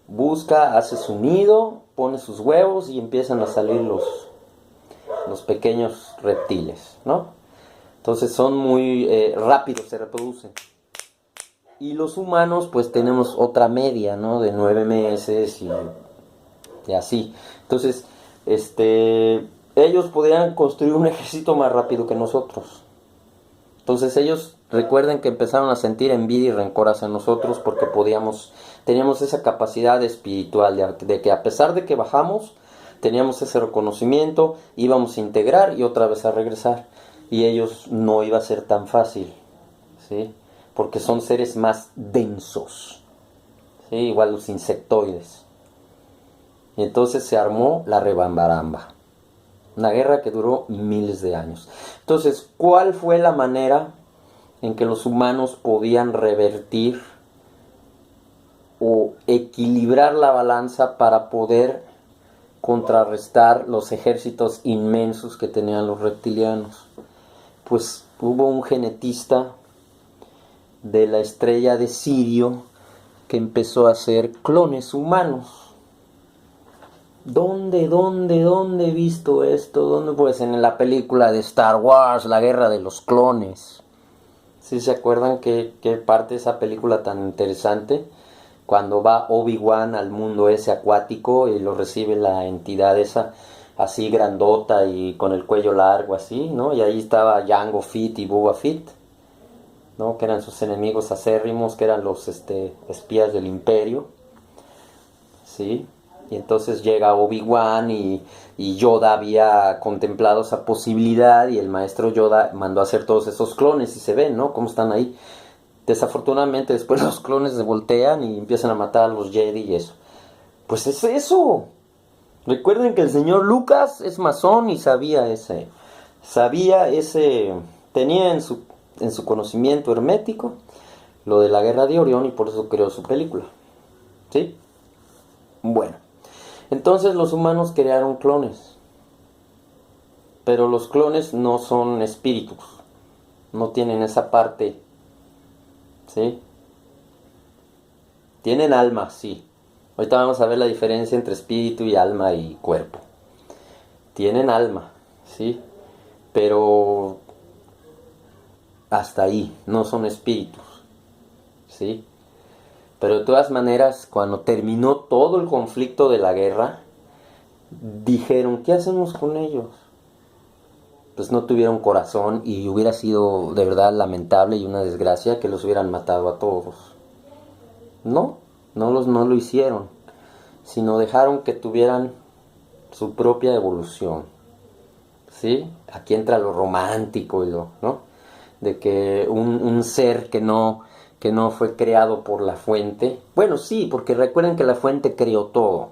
busca, hace su nido, pone sus huevos y empiezan a salir los pequeños reptiles, ¿no? Entonces son muy rápidos, se reproducen. Y los humanos pues tenemos otra media, ¿no? De 9 meses y así. Entonces, ellos podrían construir un ejército más rápido que nosotros. Entonces ellos, recuerden que empezaron a sentir envidia y rencor hacia nosotros porque teníamos esa capacidad espiritual de que a pesar de que bajamos, teníamos ese reconocimiento, íbamos a integrar y otra vez a regresar. Y ellos no iba a ser tan fácil, ¿sí? Porque son seres más densos, ¿sí? Igual los insectoides. Y entonces se armó la rebambaramba. Una guerra que duró miles de años. Entonces, ¿cuál fue la manera en que los humanos podían revertir o equilibrar la balanza para poder contrarrestar los ejércitos inmensos que tenían los reptilianos? Pues hubo un genetista de la estrella de Sirio que empezó a hacer clones humanos. ¿Dónde he visto esto? ¿Dónde? Pues en la película de Star Wars, la guerra de los clones. ¿Sí se acuerdan qué parte de esa película tan interesante? Cuando va Obi-Wan al mundo ese acuático y lo recibe la entidad esa, así grandota y con el cuello largo así, ¿no? Y ahí estaba Jango Fett y Boba Fett, ¿no? Que eran sus enemigos acérrimos, que eran los espías del Imperio, ¿sí? Y entonces llega Obi-Wan y Yoda había contemplado esa posibilidad y el maestro Yoda mandó a hacer todos esos clones y se ven, ¿no? Cómo están ahí. Desafortunadamente después los clones se voltean y empiezan a matar a los Jedi y eso. Pues es eso. Recuerden que el señor Lucas es masón y tenía en su conocimiento hermético lo de la guerra de Orión y por eso creó su película. ¿Sí? Bueno. Entonces los humanos crearon clones, pero los clones no son espíritus, no tienen esa parte, ¿sí? Tienen alma, sí. Ahorita vamos a ver la diferencia entre espíritu y alma y cuerpo. Tienen alma, ¿sí? Pero hasta ahí, no son espíritus, ¿sí? Pero de todas maneras, cuando terminó todo el conflicto de la guerra, dijeron, ¿qué hacemos con ellos? Pues no tuvieron corazón y hubiera sido de verdad lamentable y una desgracia que los hubieran matado a todos. No lo hicieron, sino dejaron que tuvieran su propia evolución. ¿Sí? Aquí entra lo romántico y ¿no? De que un ser que no que no fue creado por la fuente. Bueno, sí, porque recuerden que la fuente creó todo.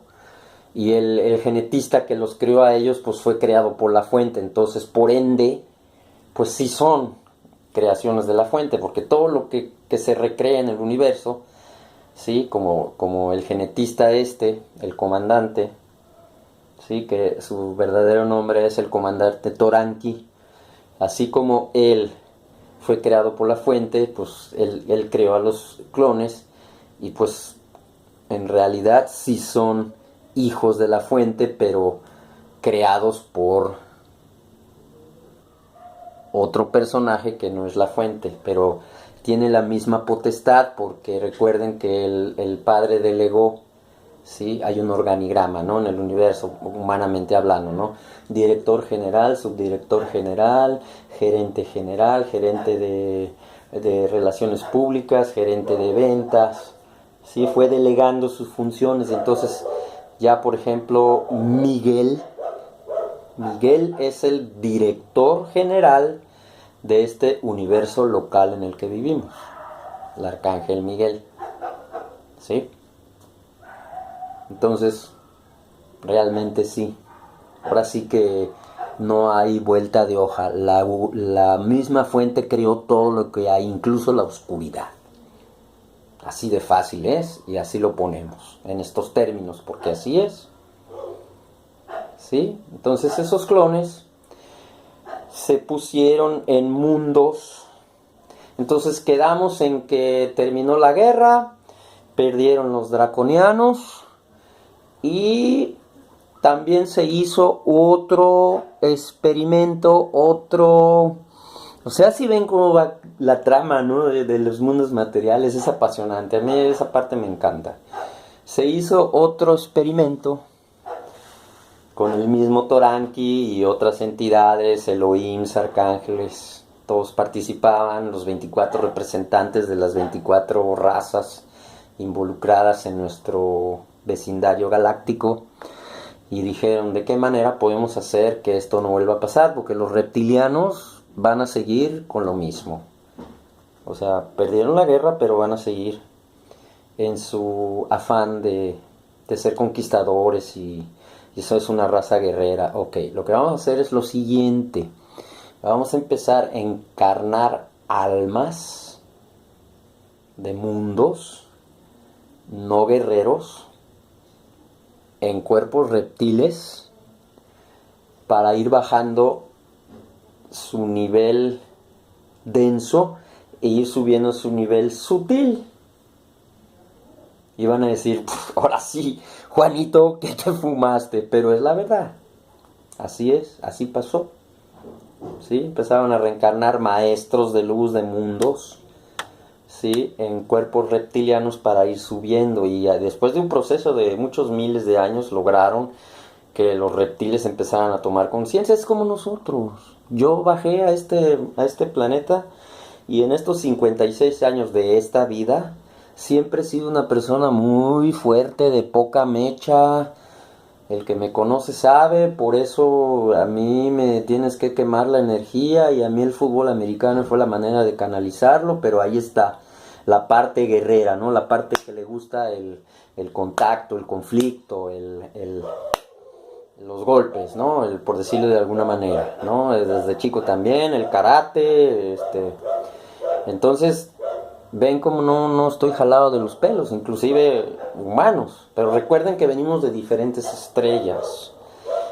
Y el genetista que los creó a ellos, pues fue creado por la fuente. Entonces, por ende, pues sí son creaciones de la fuente, porque todo lo que se recrea en el universo, ¿sí? Como el genetista el comandante, ¿sí? Que su verdadero nombre es el comandante Toranki, así como él fue creado por la fuente, pues él creó a los clones, y pues en realidad sí son hijos de la fuente, pero creados por otro personaje que no es la fuente, pero tiene la misma potestad, porque recuerden que el padre delegó, ¿sí? Hay un organigrama, ¿no? En el universo, humanamente hablando, ¿no? Director general, subdirector general, gerente de relaciones públicas, gerente de ventas, ¿sí? Fue delegando sus funciones. Entonces ya, por ejemplo, Miguel es el director general de este universo local en el que vivimos, el arcángel Miguel, ¿sí? Entonces, realmente sí, ahora sí que no hay vuelta de hoja. La misma fuente creó todo lo que hay, incluso la oscuridad. Así de fácil es, y así lo ponemos en estos términos, porque así es, ¿sí? Entonces esos clones se pusieron en mundos. Entonces quedamos en que terminó la guerra, perdieron los draconianos, y también se hizo otro experimento, o sea, si ven cómo va la trama, ¿no? de los mundos materiales, es apasionante, a mí esa parte me encanta. Se hizo otro experimento con el mismo Toranki y otras entidades, Elohim, arcángeles, todos participaban, los 24 representantes de las 24 razas involucradas en nuestro vecindario galáctico, y dijeron de qué manera podemos hacer que esto no vuelva a pasar, porque los reptilianos van a seguir con lo mismo. O sea, perdieron la guerra, pero van a seguir en su afán de ser conquistadores, y eso es una raza guerrera. Ok, lo que vamos a hacer es lo siguiente. Vamos a empezar a encarnar almas de mundos no guerreros en cuerpos reptiles, para ir bajando su nivel denso e ir subiendo su nivel sutil. Y van a decir, ahora sí, Juanito, ¿qué te fumaste? Pero es la verdad. Así es, así pasó. ¿Sí? Empezaron a reencarnar maestros de luz de mundos, ¿sí? En cuerpos reptilianos, para ir subiendo, y después de un proceso de muchos miles de años lograron que los reptiles empezaran a tomar conciencia. Es como nosotros. Yo bajé a este planeta, y en estos 56 años de esta vida siempre he sido una persona muy fuerte, de poca mecha. El que me conoce sabe, por eso a mí me tienes que quemar la energía, y a mí el fútbol americano fue la manera de canalizarlo, pero ahí está la parte guerrera, ¿no? La parte que le gusta el contacto, el conflicto, los golpes, ¿no? Por decirlo de alguna manera, ¿no? Desde chico también, el karate, Entonces, ven como no estoy jalado de los pelos, inclusive humanos. Pero recuerden que venimos de diferentes estrellas.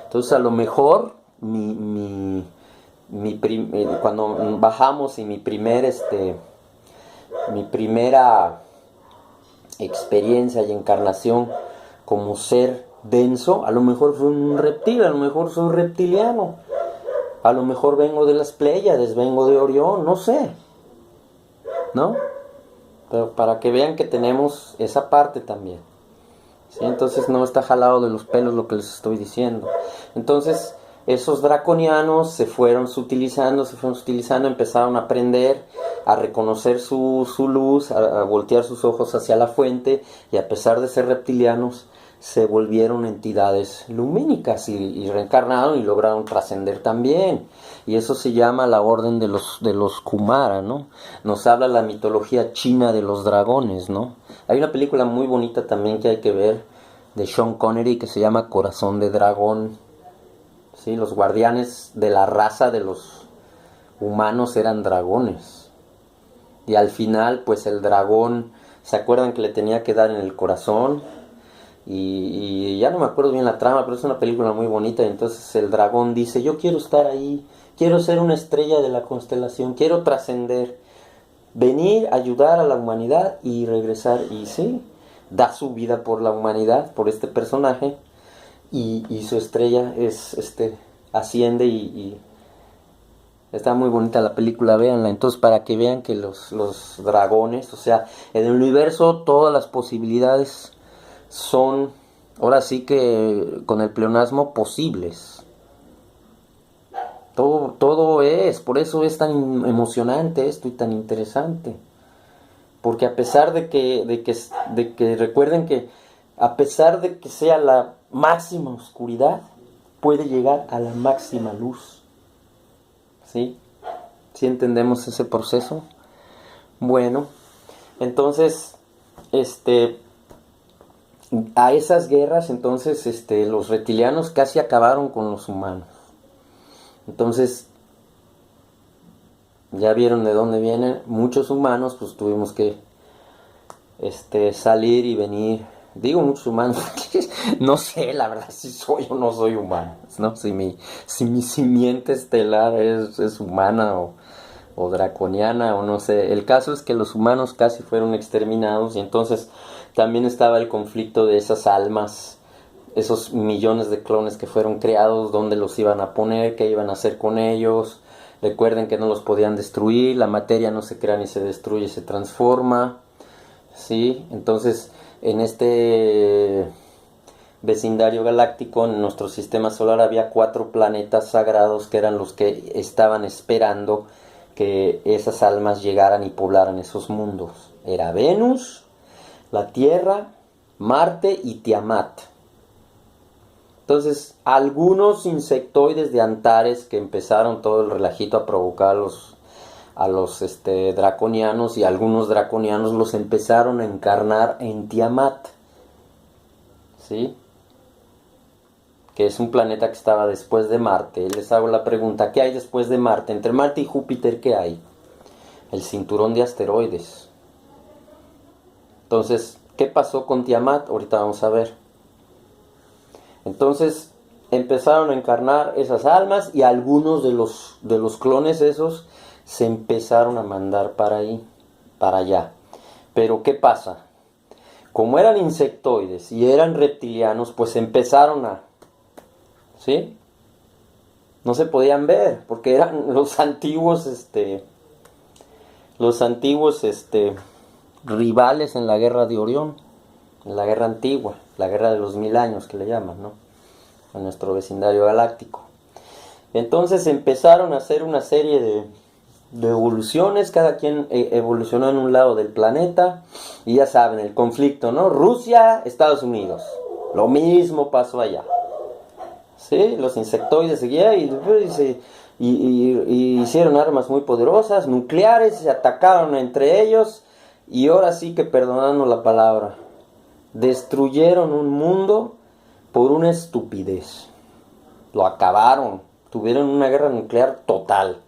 Entonces, a lo mejor cuando bajamos, y mi primera experiencia y encarnación como ser denso, a lo mejor fue un reptil, a lo mejor soy reptiliano, a lo mejor vengo de las Pléyades, vengo de Orión, no sé, ¿no? Pero para que vean que tenemos esa parte también, ¿sí? Entonces no está jalado de los pelos lo que les estoy diciendo. Entonces esos draconianos se fueron sutilizando, empezaron a aprender a reconocer su luz, a voltear sus ojos hacia la fuente, y a pesar de ser reptilianos, se volvieron entidades lumínicas y reencarnaron y lograron trascender también. Y eso se llama la orden de los Kumara, ¿no? Nos habla la mitología china de los dragones, ¿no? Hay una película muy bonita también que hay que ver, de Sean Connery, que se llama Corazón de Dragón. ¿Sí? Los guardianes de la raza de los humanos eran dragones. Y al final, pues el dragón, ¿se acuerdan que le tenía que dar en el corazón? Y ya no me acuerdo bien la trama, pero es una película muy bonita. Y entonces el dragón dice, yo quiero estar ahí, quiero ser una estrella de la constelación, quiero trascender, venir, ayudar a la humanidad y regresar. Y sí, da su vida por la humanidad, por este personaje, y su estrella es asciende y está muy bonita la película, véanla. Entonces, para que vean que los dragones, o sea, en el universo todas las posibilidades son, ahora sí que con el pleonasmo, posibles. Todo es, por eso es tan emocionante esto y tan interesante. Porque a pesar de que recuerden que a pesar de que sea la máxima oscuridad, puede llegar a la máxima luz. ¿Sí? ¿Sí entendemos ese proceso? Bueno, entonces, a esas guerras, entonces, los reptilianos casi acabaron con los humanos. Entonces, ya vieron de dónde vienen. Muchos humanos, pues tuvimos que salir y venir. Digo muchos humanos porque no sé, la verdad, si soy o no soy humano, ¿no? Si mi simiente estelar es humana o draconiana o no sé. El caso es que los humanos casi fueron exterminados y entonces también estaba el conflicto de esas almas, esos millones de clones que fueron creados, dónde los iban a poner, qué iban a hacer con ellos. Recuerden que no los podían destruir, la materia no se crea ni se destruye, se transforma. ¿Sí? Entonces, en este vecindario galáctico, en nuestro sistema solar, había 4 planetas sagrados que eran los que estaban esperando que esas almas llegaran y poblaran esos mundos. Era Venus, la Tierra, Marte y Tiamat. Entonces, algunos insectoides de Antares que empezaron todo el relajito a provocar a los draconianos, y algunos draconianos los empezaron a encarnar en Tiamat, ¿sí? Que es un planeta que estaba después de Marte. Les hago la pregunta, ¿qué hay después de Marte? Entre Marte y Júpiter, ¿qué hay? El cinturón de asteroides. Entonces, ¿qué pasó con Tiamat? Ahorita vamos a ver. Entonces, empezaron a encarnar esas almas y algunos de los clones esos se empezaron a mandar para ahí, para allá. Pero ¿qué pasa? Como eran insectoides y eran reptilianos, pues empezaron a, ¿sí? No se podían ver porque eran los antiguos rivales en la guerra de Orión, en la guerra antigua, la guerra de los 1000 años que le llaman, ¿no? A nuestro vecindario galáctico. Entonces empezaron a hacer una serie de evoluciones, cada quien evolucionó en un lado del planeta, y ya saben, el conflicto, ¿no? Rusia, Estados Unidos, lo mismo pasó allá, ¿sí? Los insectoides seguían y hicieron armas muy poderosas, nucleares, se atacaron entre ellos, y ahora sí que, perdonando la palabra, destruyeron un mundo por una estupidez, lo acabaron, tuvieron una guerra nuclear total.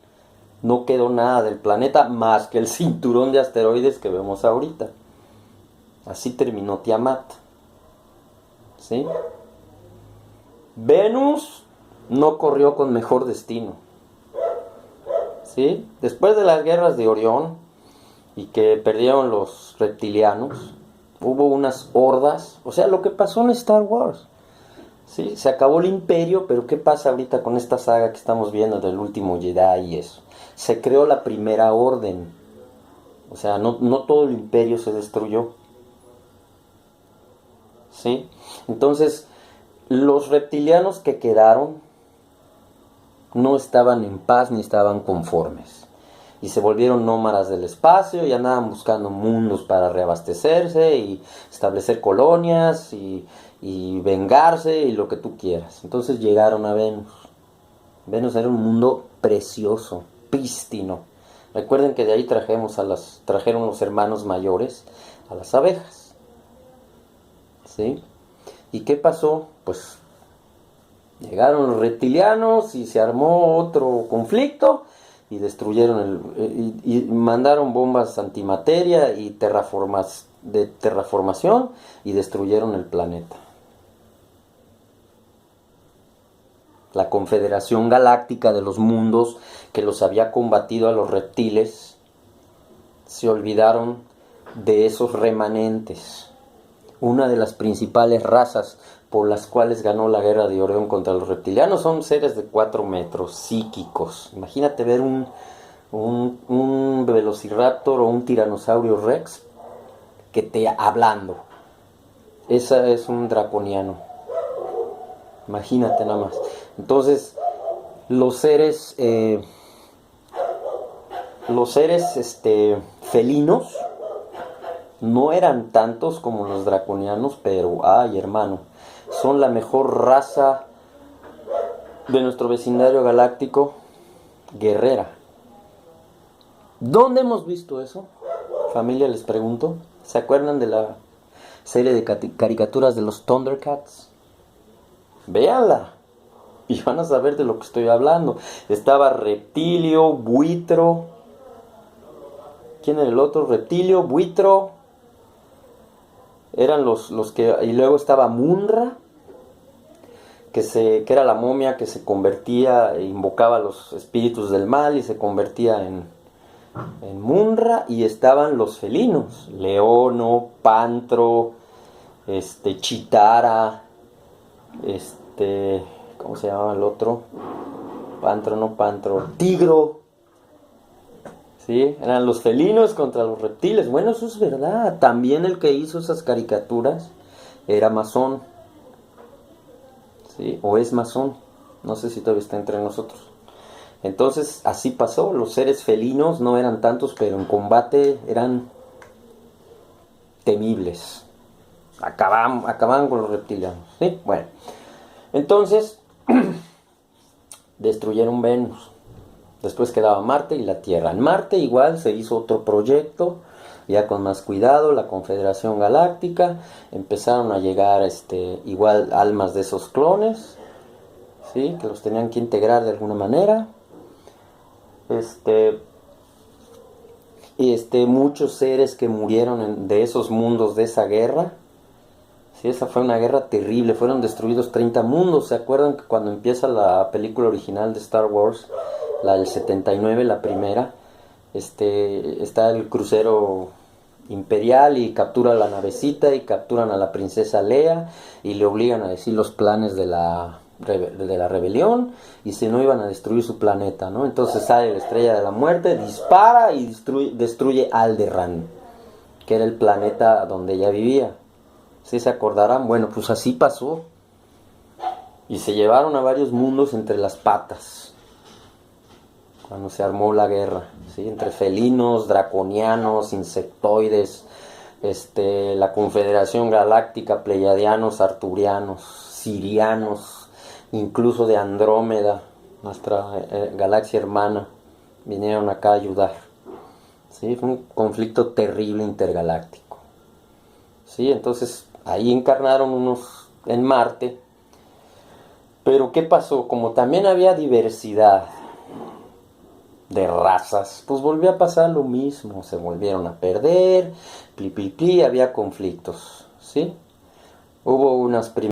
No quedó nada del planeta más que el cinturón de asteroides que vemos ahorita. Así terminó Tiamat. ¿Sí? Venus no corrió con mejor destino. ¿Sí? Después de las guerras de Orión y que perdieron los reptilianos, hubo unas hordas, o sea, lo que pasó en Star Wars. ¿Sí? Se acabó el imperio, pero ¿qué pasa ahorita con esta saga que estamos viendo del último Jedi y eso? Se creó la primera orden. O sea, no todo el imperio se destruyó. ¿Sí? Entonces, los reptilianos que quedaron no estaban en paz ni estaban conformes. y se volvieron nómadas del espacio y andaban buscando mundos para reabastecerse y establecer colonias y vengarse y lo que tú quieras. Entonces llegaron a Venus. Venus era un mundo precioso, prístino. Recuerden que de ahí trajeron los hermanos mayores a las abejas. ¿Sí? ¿Y qué pasó? Pues llegaron los reptilianos y se armó otro conflicto y destruyeron y mandaron bombas antimateria y terraformación y destruyeron el planeta. La Confederación Galáctica de los Mundos, que los había combatido a los reptiles, se olvidaron de esos remanentes. Una de las principales razas por las cuales ganó la guerra de Orión contra los reptilianos son seres de 4 metros, psíquicos. Imagínate ver un velociraptor o un tiranosaurio rex que te hablando. Esa es un draconiano. Imagínate nada más. Entonces, los seres felinos no eran tantos como los draconianos, pero, ay hermano, son la mejor raza de nuestro vecindario galáctico, guerrera. ¿Dónde hemos visto eso? Familia, les pregunto. ¿Se acuerdan de la serie de caricaturas de los Thundercats? Véanla y van a saber de lo que estoy hablando. Estaba Reptilio, Buitro. ¿Quién era el otro? Reptilio, Buitro. Eran los que... Y luego estaba Munra, que era la momia que se convertía, invocaba a los espíritus del mal y se convertía en Munra. Y estaban los felinos, Leono, Pantro, Chitara, ¿cómo se llamaba el otro? Pantro, Tigro. ¿Sí? Eran los felinos contra los reptiles. Bueno, eso es verdad. También el que hizo esas caricaturas era masón. ¿Sí? O es masón. No sé si todavía está entre nosotros. Entonces, así pasó. Los seres felinos no eran tantos, pero en combate eran temibles. Acababan con los reptilianos. ¿Sí? Bueno. Entonces, destruyeron Venus. Después quedaba Marte y la Tierra. En Marte igual se hizo otro proyecto, ya con más cuidado, la Confederación Galáctica. Empezaron a llegar igual almas de esos clones, ¿sí? Que los tenían que integrar de alguna manera. Muchos seres que murieron de esos mundos de esa guerra. Sí, esa fue una guerra terrible, fueron destruidos 30 mundos. ¿Se acuerdan que cuando empieza la película original de Star Wars, la del 79, la primera, está el crucero imperial y captura la navecita y capturan a la princesa Leia y le obligan a decir los planes de la rebelión y si no iban a destruir su planeta, ¿no? Entonces sale la Estrella de la Muerte, dispara y destruye Alderaan, que era el planeta donde ella vivía. ¿Sí se acordarán? Bueno, pues así pasó. Y se llevaron a varios mundos entre las patas cuando se armó la guerra, ¿sí? Entre felinos, draconianos, insectoides, la Confederación Galáctica, pleiadianos, arturianos, sirianos, incluso de Andrómeda, nuestra galaxia hermana, vinieron acá a ayudar. ¿Sí? Fue un conflicto terrible intergaláctico. ¿Sí? Entonces ahí encarnaron unos en Marte. Pero ¿qué pasó? Como también había diversidad de razas, pues volvió a pasar lo mismo. Se volvieron a perder, había conflictos, ¿sí? Hubo unas